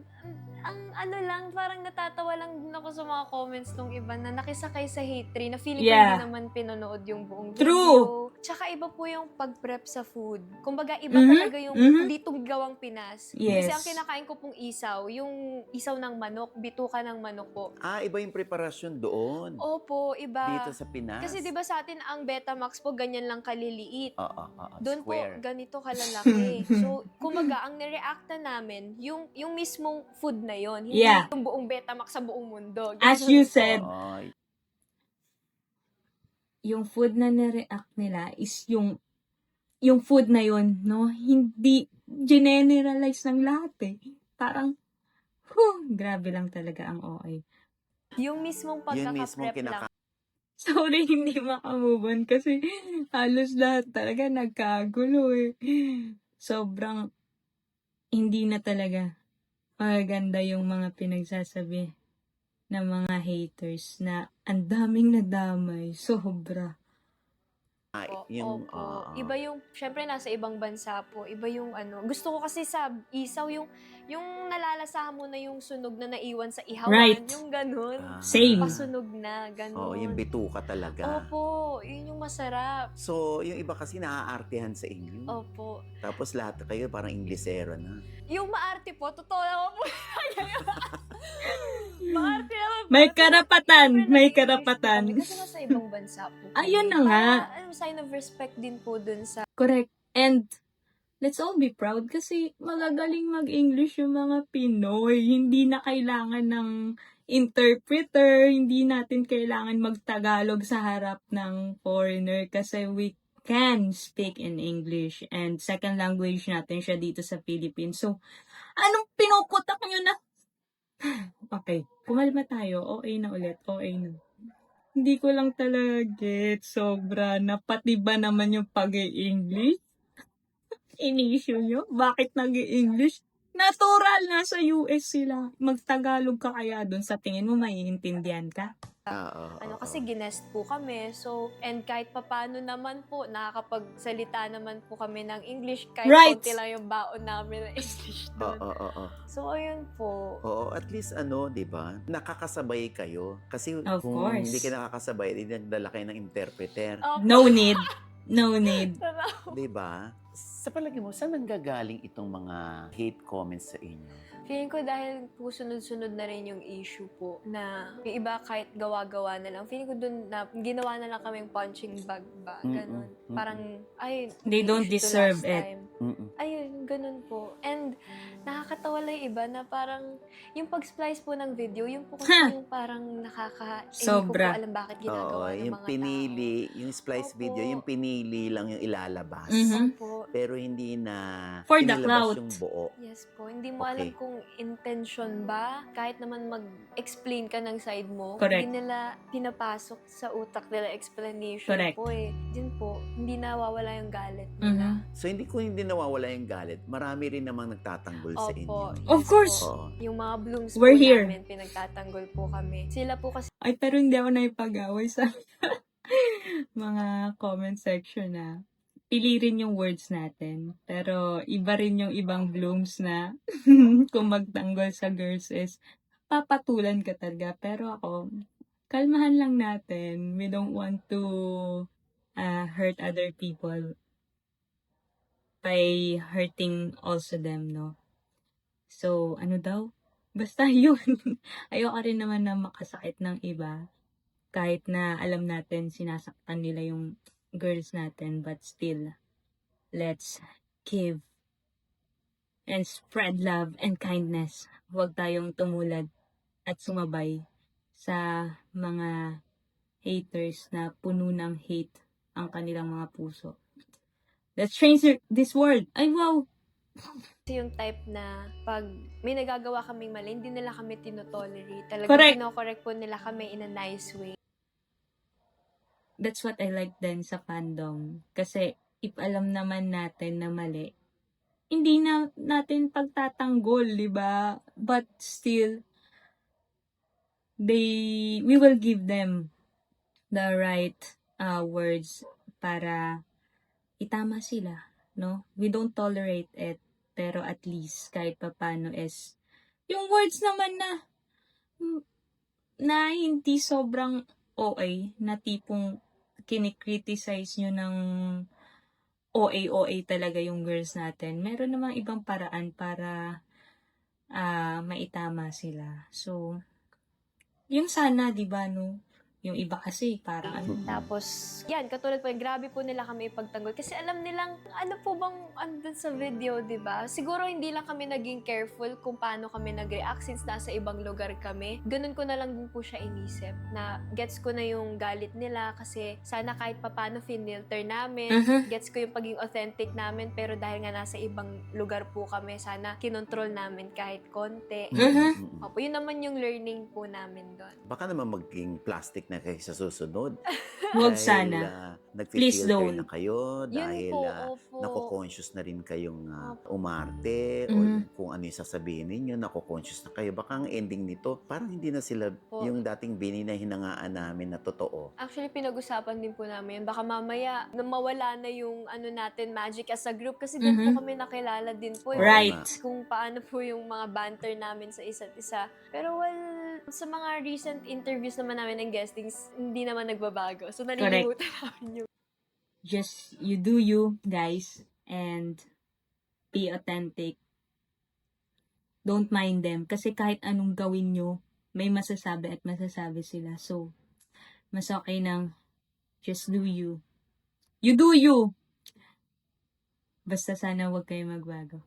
ang ano lang, parang natatawa lang din ako sa mga comments nung iba na nakisakay sa hate train na feeling ko Yeah. hindi naman pinanood yung buong True. video. Tsaka iba po yung pag-prep sa food. Kumbaga, iba Mhm, talaga yung mhm. dito gawang Pinas. Yes. Kasi ang kinakain ko pong isaw, yung isaw ng manok, bituka ng manok po. Iba yung preparasyon doon. Opo, iba. Dito sa Pinas. Kasi 'di ba sa atin ang Betamax po ganyan lang kaliliit. Oo, Doon po square. ganito kalalaki. So, kumbaga ang nireacta namin yung mismong food na yon, hindi Yeah. yung buong Betamax sa buong mundo. As Ganun you po. said, Oo, yung food na nireact nila is yung food na yun, no? Hindi generalize ng lahat eh. Parang, grabe lang talaga ang OA. Yung mismong yun mismong pagkaka-prep lang. Sorry, hindi makamove on kasi halos lahat talaga nagkagulo eh. Sobrang hindi na talaga maganda yung mga pinagsasabi ng mga haters na ang daming nadamay. Sobra. yung, Opo. Iba yung, syempre nasa ibang bansa po, iba yung ano. Gusto ko kasi sa isaw, yung nalalasahan mo na yung sunog na naiwan sa ihawan. Right. Yung ganun. Same. Pasunog na, ganun. Oo, yung bituka talaga. Opo, yun yung masarap. So, yung iba kasi naaartehan sa inyo. Opo. Tapos lahat kayo parang Inglesero na. Yung maarte po, totoo naman po. Maarte naman po. May karapatan, Siyempre, may nag-i-English karapatan. po kami Kasi nasa ibang bansa po. Ayun kami. na nga. Para, sign of respect din po dun sa Correct. And let's all be proud kasi magagaling mag-English yung mga Pinoy. Hindi na kailangan ng interpreter, hindi natin kailangan mag-Tagalog sa harap ng foreigner kasi we can speak in English and second language natin siya dito sa Philippines. So, anong pinuputak nyo na? Okay, kumalma tayo. OA na ulit. OA na. Hindi ko lang talaga get. Sobra. Napatiba naman yung pag-i-English. In-issue nyo? Bakit nag-i-English? Natural, nasa US sila. Magtagalog ka kaya dun sa tingin mo maiintindihan ka? kasi ginest po kami. So, and kahit papano naman po, nakakapagsalita naman po kami ng English. Kahit Right. konti lang yung baon namin ng English doon. Oo. So, ayun po. Oo, at least di ba? Nakakasabay kayo. Kasi Of kung course. hindi ka nakakasabay, hindi nagdala kayo ng interpreter. Opo. No need. No need. Di ba? Sa palagi mo, saan nanggagaling itong mga hate comments sa inyo? Feeling ko dahil po sunod-sunod na rin yung issue po na yung iba kahit gawa-gawa na lang. Feeling ko dun na ginawa na lang kaming punching bag ba. Ganun. Parang, ay, They may don't issue to deserve last it. time. Mm-mm. Ayun, ganun po. And nakakatawa lang yung iba na parang yung pag-splice po ng video, yung po kasi yung parang hindi ko po Sobra. alam bakit Oo, ginagawa ng yung mga pinili, yung splice Opo. video, yung pinili lang yung ilalabas. Mhm. tao. Opo. Pero hindi na For the inilabas clout. yung buo. Yes po. Hindi mo alam Okay. kung intention ba. Kahit naman mag-explain ka ng side mo, Correct. hindi nila pinapasok sa utak nila explanation Correct. po eh. Diyan po, hindi nawawala yung galit Mhm. nila. So hindi nawawala yung galit, marami rin namang nagtatanggol sa inyo. Opo. Of course. Oo. Yung mga blooms We're po here. namin, pinagtatanggol po kami. Sila po kasi Ay, pero hindi ako naipag-away sa mga comment section na pili rin yung words natin. Pero iba rin yung ibang blooms na kung magtanggol sa girls is papatulan ka talaga. Pero ako, kalmahan lang natin. We don't want to hurt other people by hurting also them, no? So, ano daw? Basta yun. Ayoko rin naman na makasakit ng iba. Kahit na alam natin sinasaktan nila yung girls natin. But still, let's give and spread love and kindness. Huwag tayong tumulad at sumabay sa mga haters na puno ng hate ang kanilang mga puso. Let's change this world. Ay, wow! yung type na pag may nagagawa kaming mali, hindi nila kami tinotolerate. Talagang Correct. kinokorek po nila kami in a nice way. That's what I like din sa fandom. Kasi, if alam naman natin na mali, hindi na natin pagtatanggol, di ba? But still, we will give them the right words para itama sila, no? We don't tolerate it, pero at least, kahit papano is, Yung words naman na hindi sobrang OA, na tipong kinikriticize nyo ng OA talaga yung girls natin. Meron namang ibang paraan para maitama sila. So, yung sana, di ba, no? Yung iba kasi, parang Tapos, yan, katulad po, grabe po nila kami ipagtanggol. Kasi alam nilang, ano po bang andun sa video, di ba? Siguro hindi lang kami naging careful kung paano kami nag-react since nasa ibang lugar kami. Ganun ko na lang din po siya inisip. Na gets ko na yung galit nila kasi sana kahit papano finilter namin. Gets ko yung pagiging authentic namin pero dahil nga nasa ibang lugar po kami, sana kinontrol namin kahit konti. Opo, yun naman yung learning po namin doon. Baka naman maging plastic na kayo sa susunod. Huwag Dahil, sana. Please nagfi-filter don't. na kayo, Yun dahil po, opo. nako-conscious na rin kayong Opo. umarte, o kung ano yung sasabihin ninyo, nako-conscious na kayo. Baka ang ending nito, parang hindi na sila Po. yung dating Bini na hinangaan namin na totoo. Actually, pinag-usapan din po namin yun. Baka mamaya, na mawala na yung ano natin, magic as a group. Kasi doon po kami nakilala din po. Oo Right. nga. Kung paano po yung mga banter namin sa isa't isa. Pero sa mga recent interviews naman namin ng guestings, hindi naman nagbabago. So, nalilimutan namin yung Just, you do you, guys, and be authentic. Don't mind them. Kasi kahit anong gawin nyo, may masasabi at masasabi sila. So, mas okay nang just do you. You do you! Basta sana huwag kayo magbago.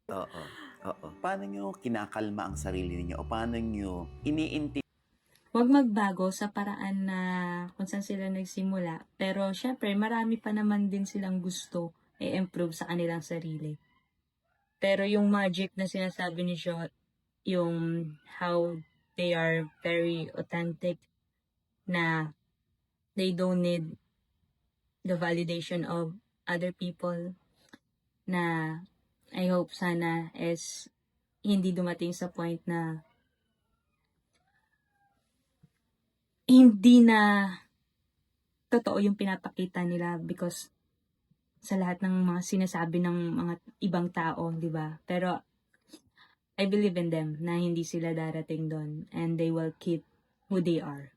Oo. Oo. Paano nyo kinakalma ang sarili ninyo? O paano nyo iniintindi? Huwag magbago sa paraan na kung saan sila nagsimula. Pero, syempre, marami pa naman din silang gusto i-improve sa kanilang sarili. Pero yung magic na sinasabi ni Jot, yung how they are very authentic, na they don't need the validation of other people, na I hope sana is hindi dumating sa point na hindi na totoo yung pinapakita nila because sa lahat ng mga sinasabi ng mga ibang tao, di ba? Pero I believe in them na hindi sila darating doon and they will keep who they are.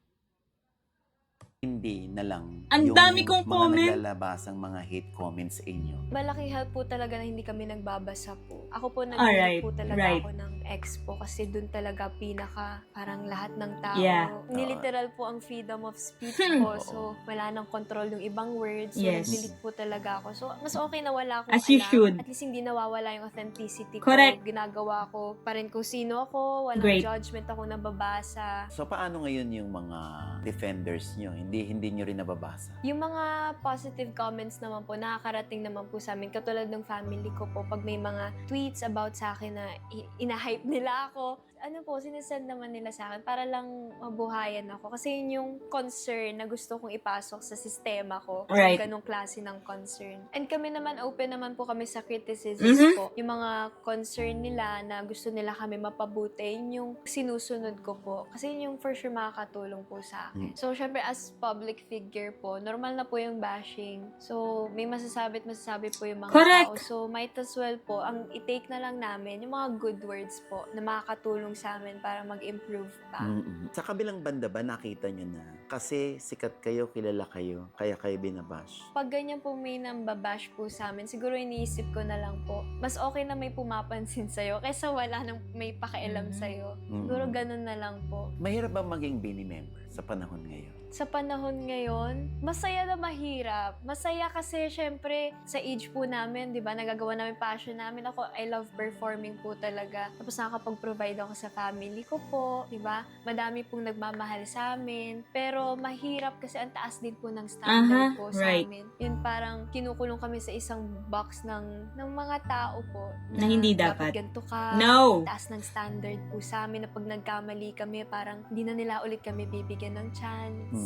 Hindi na lang Ang yung dami kong mga comment. naglalabasang mga hate comments sa inyo. malaking help po talaga na hindi kami nagbabasa po. Ako po Alright, nag-delete po talaga right. ako ng ex po kasi dun talaga pinaka parang lahat ng tao. Yeah. Niliteral po ang freedom of speech po. So, wala nang control yung ibang words. So, Yes. nag-delete po talaga ako. So, mas okay na wala akong As you alam. should. At least hindi nawawala yung authenticity Correct. ko. Ginagawa ko pa rin kung sino ako. Walang Great. judgment ako nababasa. So, paano ngayon yung mga defenders nyo? Hindi nyo rin nababasa? Yung mga positive comments naman po, nakakarating naman po sa amin. Katulad ng family ko po, pag may mga tweets about sa akin na ina-hype nila ako, ano po, sinesend naman nila sa akin para lang mabuhayan ako. Kasi yun yung concern na gusto kong ipasok sa sistema ko. Right. Ganong klase ng concern. And kami naman, open naman po kami sa criticisms Mhm. po. Yung mga concern nila na gusto nila kami mapabuti, yun yung sinusunod ko po. Kasi yun yung for sure makakatulong po sa akin. So, syempre, as public figure po, normal na po yung bashing. So, may masasabi po yung mga Correct. tao. So, might as well po, ang i-take na lang namin, yung mga good words po na makakatulong sa amin para mag-improve pa. Sa kabilang banda ba, nakita nyo na kasi sikat kayo, kilala kayo, kaya kayo binabash? Pag ganyan po may nambabash po sa amin, siguro iniisip ko na lang po, mas okay na may pumapansin sa'yo kaysa wala nang may pakialam sa'yo. Siguro ganun na lang po. Mahirap ba maging Bini member sa panahon ngayon? Sa panahon ngayon, masaya na mahirap. Masaya kasi, syempre, sa age po namin, di ba, nagagawa namin passion namin. Ako, I love performing po talaga. Tapos nakakapag-provide ako sa family ko po, di ba? Madami pong nagmamahal sa amin. Pero mahirap kasi ang taas din po ng standard po sa right. amin. Yun parang kinukulong kami sa isang box ng mga tao po. Na hindi dapat. Ganito ka. No! Taas ng standard po sa amin na pag nagkamali kami, parang hindi na nila ulit kami bibigyan ng chance.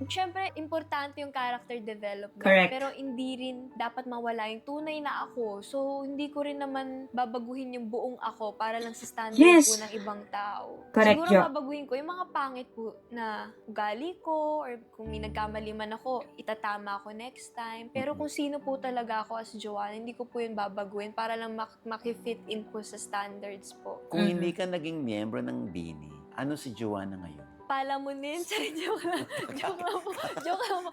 Siyempre, importante yung character development. Correct. Pero hindi rin dapat mawala yung tunay na ako. So, hindi ko rin naman babaguhin yung buong ako para lang sa standard Yes. po ng ibang tao. Correct, Siguro Jo. babaguhin ko yung mga pangit po na ugali mali ko or kung may nagkamali man ako, itatama ako next time. Pero kung sino po talaga ako as Joanna, hindi ko po yun babaguhin para lang makifit in po sa standards po. Kung hindi ka naging miyembro ng Bini, ano si Joanna ngayon? Palamunin, joke lang. Joke lang po. Joke lang po.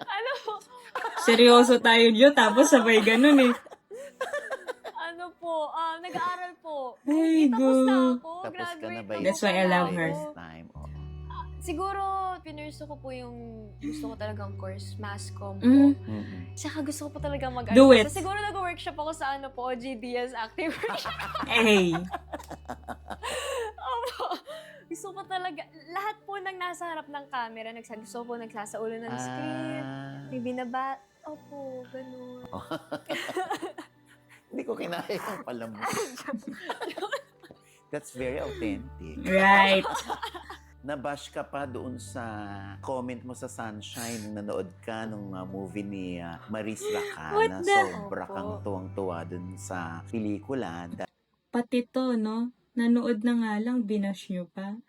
Ano po? Seryoso tayo dyan, tapos sabay ganun eh. Ano po? Nag-aaral po. Ay, Tapos na go. ako. Tapos ka na Graduate ba na That's po why I pala love ako. her. This time, oo. Siguro, pinurso ko po yung gusto ko talagang course, mass comm po. Mm. Mm-mm. Tsaka gusto ko po talaga mag Do it. So, siguro nag-workshop ako sa ano po, GDS Active Workshop. Hey. Opo. Gusto ko talaga, lahat po ng nasa harap ng camera, gusto ko po nagsasaulo ng script, may binaba, opo, ganun. Hindi ko kinaya yung pala mo. That's very authentic. Right. Nabash ka pa doon sa comment mo sa Sunshine nung nanood ka nung movie ni Maris Racana. What the- Sobra Opo. kang tuwang-tuwa dun sa pelikula. Pati to, no? Nanood na nga lang, binash nyo pa.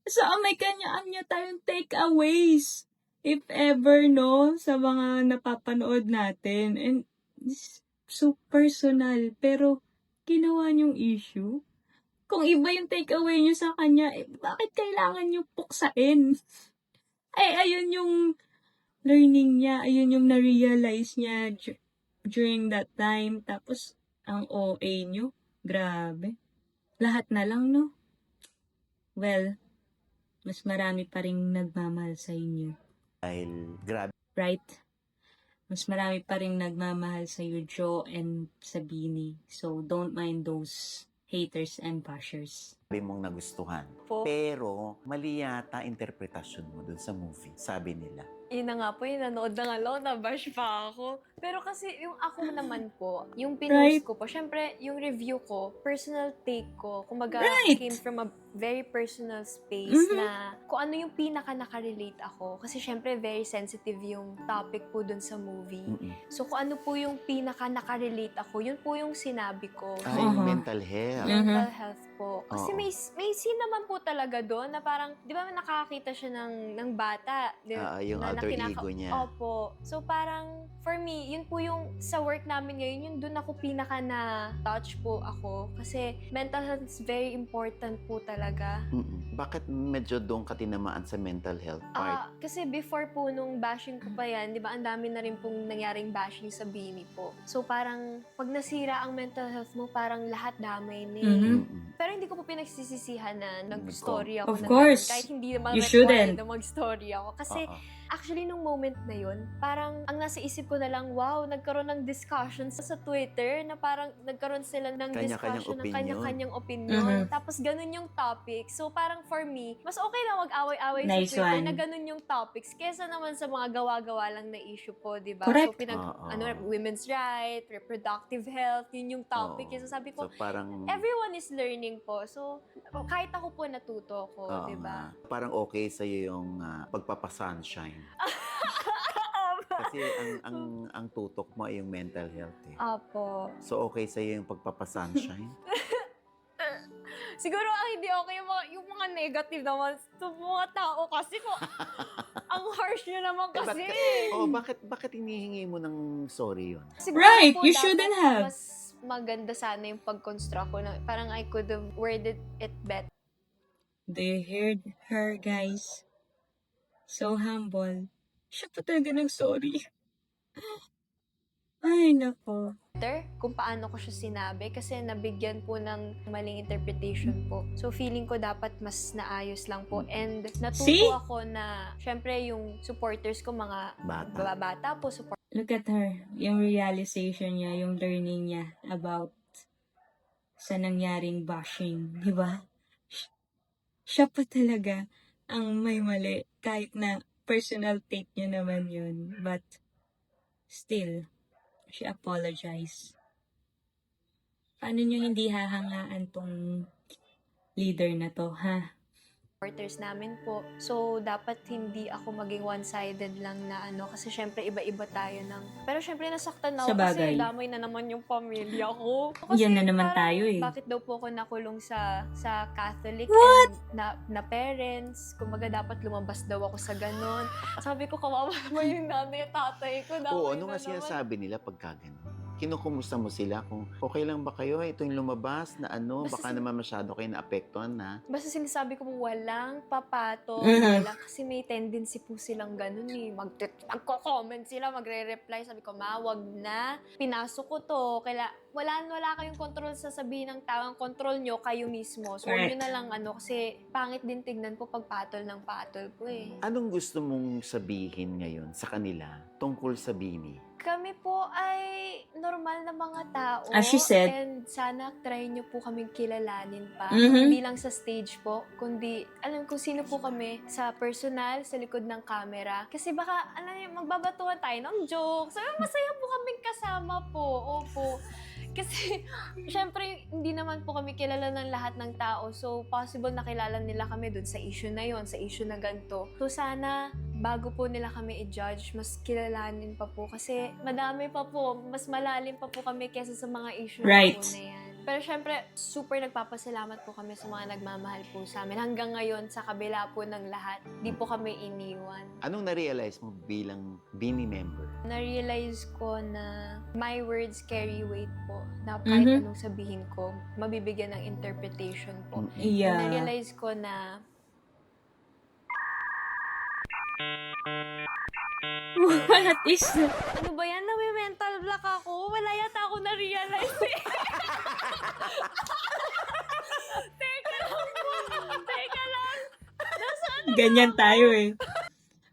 So, may kanya-kanya tayong takeaways. If ever, no? Sa mga napapanood natin. And it's so personal. Pero, ginawa niyong issue. Kung iba yung takeaway niyo sa kanya, bakit kailangan niyo puksain? Ay, ayun yung learning niya. Ayun yung na-realize niya during that time. Tapos, ang OA niyo, grabe. Lahat na lang, no? Well, mas marami pa rin nagmamahal sa inyo. Dahil grabe Right? Mas marami pa rin nagmamahal sa iyo, Joe and Sabini. So, don't mind those haters and bashers. mong nagustuhan. Po. Pero, mali yata interpretasyon mo dun sa movie. Sabi nila. Yun na nga po, yung nanood na nga lang, nabash pa ako. Pero kasi yung ako naman po, yung pinost Right. ko po, syempre, yung review ko, personal take ko, kumbaga, Right. came from a very personal space Mhm. na kung ano yung pinaka nakarelate ako. Kasi syempre, very sensitive yung topic po dun sa movie. Mm-mm. So, kung ano po yung pinaka nakarelate ako, yun po yung sinabi ko. Yung Uh-huh. mental health. Mental health po. Kasi Oo. may scene naman po talaga doon na parang, di ba nakakita siya ng bata? Yung alter ego niya. Opo. So parang, for me, yun po yung sa work namin ngayon, yun doon ako pinaka na touch po ako. Kasi mental health is very important po talaga. Mm-mm. Bakit medyo doon ka tinamaan sa mental health part? Kasi before po nung bashing ko pa yan, di ba ang dami na rin pong nangyaring bashing sa Bini po. So parang, pag nasira ang mental health mo, parang lahat damay na eh. Mhm. Mm-mm. Pero hindi ko po pinagsisisihan na nag-story ako. Of na course. ganun. Kahit hindi naman You required shouldn't. na mag-story ako. Kasi Oo. actually, nung moment na yun, parang ang nasa isip ko na lang, wow, nagkaroon ng discussion sa Twitter na parang nagkaroon sila ng Kanya-kanyang discussion ng opinion. kanya-kanyang opinion. Mhm. Tapos ganun yung topic. So parang for me, mas okay na mag-away-away Nice sa Twitter one. na ganun yung topics kesa naman sa mga gawa-gawa lang na issue po, di ba? Correct. So Oo. women's right, reproductive health, yun yung topic. Oo. So sabi ko, So parang... everyone is learning po. So, kahit ako po natuto ko, oo di ba? nga. Parang okay sa'yo yung pagpapasunshine. Kasi ang tutok mo ay yung mental health eh. Apo. So okay sa'yo yung pagpapasunshine? Siguro ang hindi okay yung mga negative naman sa mga tao kasi po, ang harsh nyo naman kasi. Bakit hinihingi mo ng sorry yun? Siguro Right, po you dapat shouldn't have. Mas maganda sana yung pag-construct ko. Na, parang I could have worded it better. They heard her, guys. So humble. Siya pa talaga ng sorry. Ay, nako. Kung paano ko siya sinabi kasi nabigyan po ng maling interpretation po. So feeling ko dapat mas naayos lang po and natuto See? ako na syempre yung supporters ko mga bata po support Look at her. Yung realization niya, yung learning niya about sa nangyaring bashing. Di ba? Siya pa talaga ang may mali. Kahit na personal take niya naman yun. But still, she apologized. Paano niyo hindi hahangaan tong leader na to, ha? supporters namin po. So, dapat hindi ako maging one-sided lang na kasi syempre iba-iba tayo ng... Pero syempre nasaktan ako Sabagay. kasi damay na naman yung pamilya ko. Kasi Yan na naman parang, tayo eh. Bakit daw po ako nakulong sa Catholic What? and na parents? Kumbaga dapat lumabas daw ako sa ganon. Sabi ko, kawawa naman yung nanay at tatay ko. Oo, Damay ano nga na naman. sinasabi nila pagka ganun? Kinukumusta mo sila kung okay lang ba kayo? Ito yung lumabas na baka naman masyado kayo naapektuhan na. Basta sinasabi ko walang papato, Mhm. walang, kasi may tendency po silang ganun eh. Magko-comment sila, magre-reply. Sabi ko, wag na. Pinasok ko to. Wala kayong control sa sabihin ng tao. Ang control nyo, kayo mismo. So, Correct. yun na lang kasi pangit din tignan po pag patol ng patol po eh. Anong gusto mong sabihin ngayon sa kanila tungkol sa Bini? Kami po ay normal na mga tao. As she said. And sana try nyo po kaming kilalanin pa. Mhm. Hindi lang sa stage po, kundi alam kung sino po kami sa personal, sa likod ng camera. Kasi baka, magbabatuhan tayo ng jokes. Masaya po kaming kasama po. Opo. Kasi, syempre, hindi naman po kami kilala ng lahat ng tao. So, possible nakilala nila kami dun sa issue na yon, sa issue na ganito. So, sana, bago po nila kami i-judge, mas kilalanin pa po. Kasi, madami pa po, mas malalim pa po kami kesa sa mga issue Right. na po na yan. Pero syempre, super nagpapasalamat po kami sa mga nagmamahal po sa amin. Hanggang ngayon, sa kabila po ng lahat, di po kami iniwan. Anong na-realize mo bilang Bini member? Na-realize ko na my words carry weight po. Na kahit Mhm. anong sabihin ko, mabibigyan ng interpretation po. Yeah. Na-realize ko na What is that? ano ba yan? Nawi-mental block ako? Wala yata ako na-realize eh. Teka lang po. Teka lang. Ganyan tayo eh.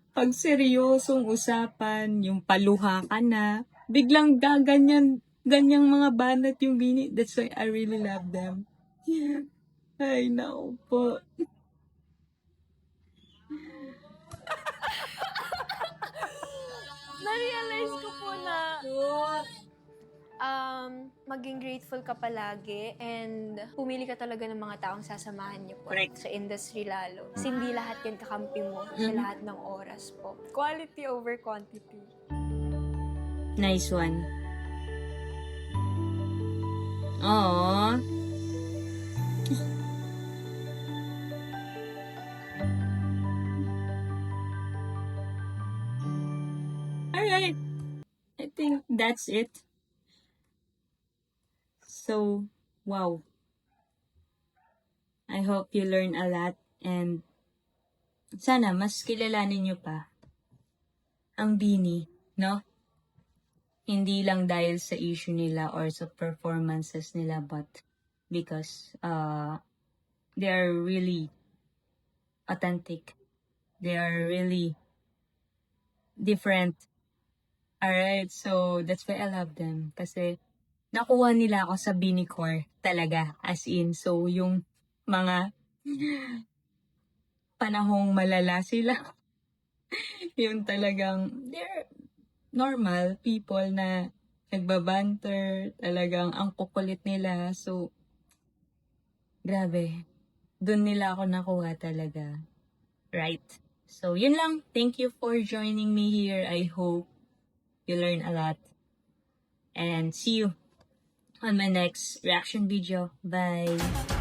Pag seryosong usapan, yung paluha ka na, biglang ganyang mga banat yung Bini. That's why I really love them. Ay, naku po. Na-realize ko po na maging grateful ka palagi and pumili ka talaga ng mga taong sasamahan niyo po Correct. sa industry lalo. Kasi hindi lahat yan kakampi mo sa Mhm. lahat ng oras po. Quality over quantity. Nice one. Aww. Alright. I think that's it. So, wow. I hope you learn a lot and sana mas kilalanin nyo pa ang Bini, no? Hindi lang dahil sa issue nila or sa performances nila, but because they are really authentic. They are really different. Alright, so that's why I love them. Kasi nakuha nila ako sa Bini Core talaga, as in. So, yung mga panahong malala sila, yung talagang, they're normal people na nagbabanter, talagang ang kukulit nila. So, grabe. Doon nila ako nakuha talaga. Right. So, yun lang. Thank you for joining me here. I hope you learn a lot. And see you on my next reaction video. Bye.